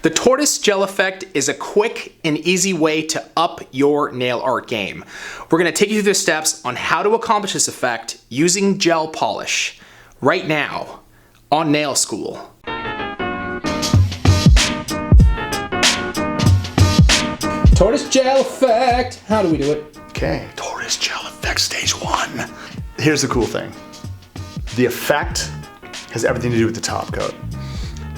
The Tortoise gel effect is a quick and easy way to up your nail art game. We're going to take you through the steps on how to accomplish this effect using gel polish right now on Nail School. Tortoise gel effect. How do we do it? Okay, Tortoise gel effect stage 1. Here's the cool thing. The effect has everything to do with the top coat.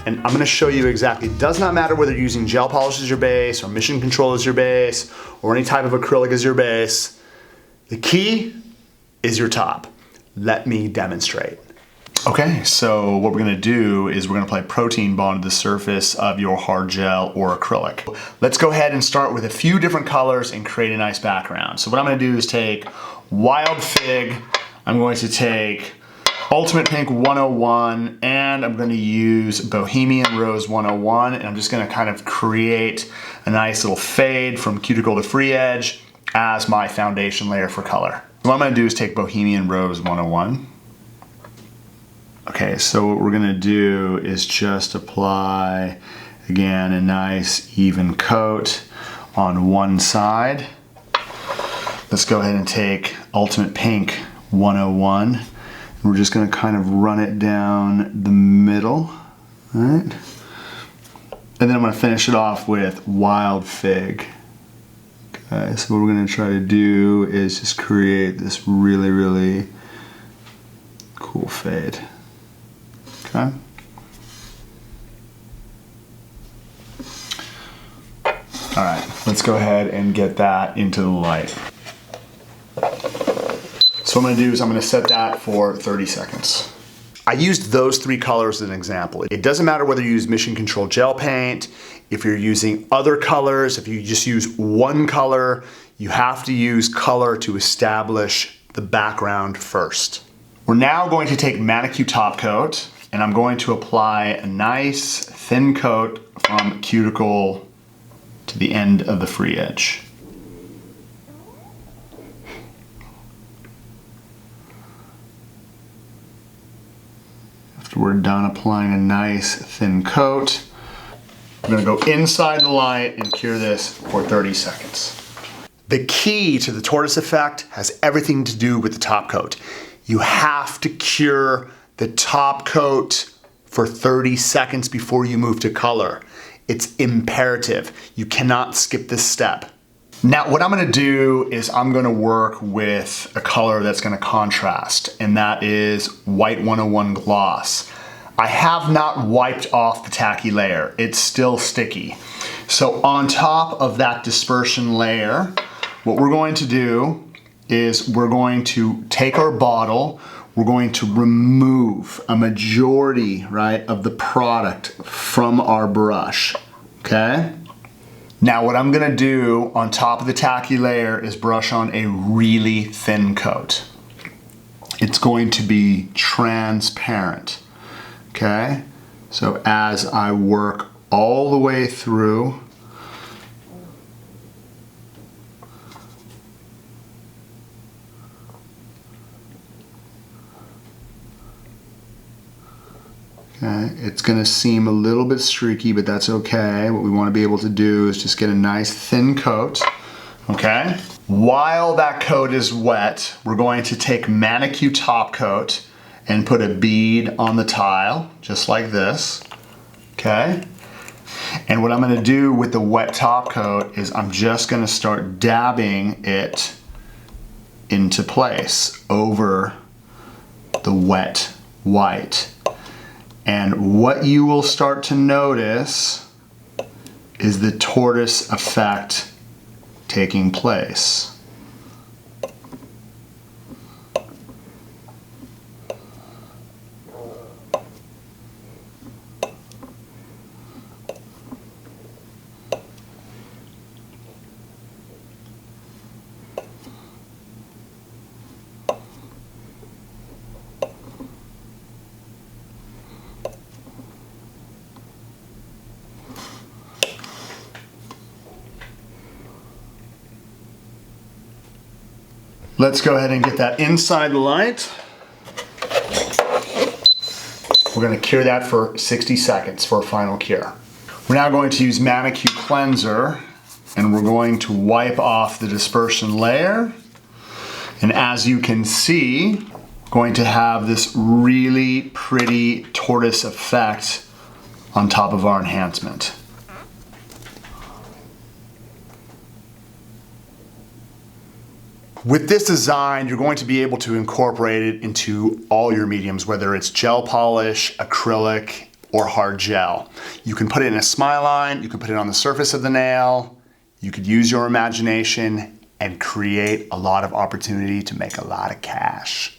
And I'm gonna show you exactly. It does not matter whether you're using gel polish as your base or mission control as your base or any type of acrylic as your base. The key is your top. Let me demonstrate. Okay, so what we're gonna do is we're gonna apply protein bond to the surface of your hard gel or acrylic. Let's go ahead and start with a few different colors and create a nice background. So what I'm gonna do is take Wild Fig, I'm going to take Ultimate Pink 101, and I'm going to use Bohemian Rose 101, and I'm just going to kind of create a nice little fade from cuticle to free edge as my foundation layer for color. What I'm going to do is take Bohemian Rose 101. Okay, so what we're going to do is just apply, again, a nice even coat on one side. Let's go ahead and take Ultimate Pink 101. We're just going to kind of run it down the middle, right? And then I'm going to finish it off with Wild Fig. Okay, so what we're going to try to do is just create this really, really cool fade. Okay. All right, let's go ahead and get that into the light. So what I'm going to do is I'm going to set that for 30 seconds. I used those 3 colors as an example. It doesn't matter whether you use Mission Control gel paint, if you're using other colors, if you just use one color, you have to use color to establish the background first. We're now going to take Manicure Top Coat, and I'm going to apply a nice thin coat from cuticle to the end of the free edge. After we're done applying a nice thin coat, I'm going to go inside the light and cure this for 30 seconds. The key to the Tortoise effect has everything to do with the top coat. You have to cure the top coat for 30 seconds before you move to color. It's imperative. You cannot skip this step. Now what I'm going to do is I'm going to work with a color that's going to contrast, and that is White 101 Gloss. I have not wiped off the tacky layer. It's still sticky. So on top of that dispersion layer, what we're going to do is we're going to take our bottle, we're going to remove a majority, right, of the product from our brush, okay? Now what I'm gonna do on top of the tacky layer is brush on a really thin coat. It's going to be transparent, okay? So as I work all the way through, okay, it's going to seem a little bit streaky, but that's okay. What we want to be able to do is just get a nice thin coat, okay? While that coat is wet, we're going to take Manicure Top Coat and put a bead on the tile, just like this, okay? And what I'm going to do with the wet top coat is I'm just going to start dabbing it into place over the wet white. And what you will start to notice is the tortoise effect taking place. Let's go ahead and get that inside the light. We're going to cure that for 60 seconds for a final cure. We're now going to use Manicure Cleanser, and we're going to wipe off the dispersion layer. And as you can see, we're going to have this really pretty tortoise effect on top of our enhancement. With this design, you're going to be able to incorporate it into all your mediums, whether it's gel polish, acrylic, or hard gel. You can put it in a smile line, you can put it on the surface of the nail, you could use your imagination and create a lot of opportunity to make a lot of cash.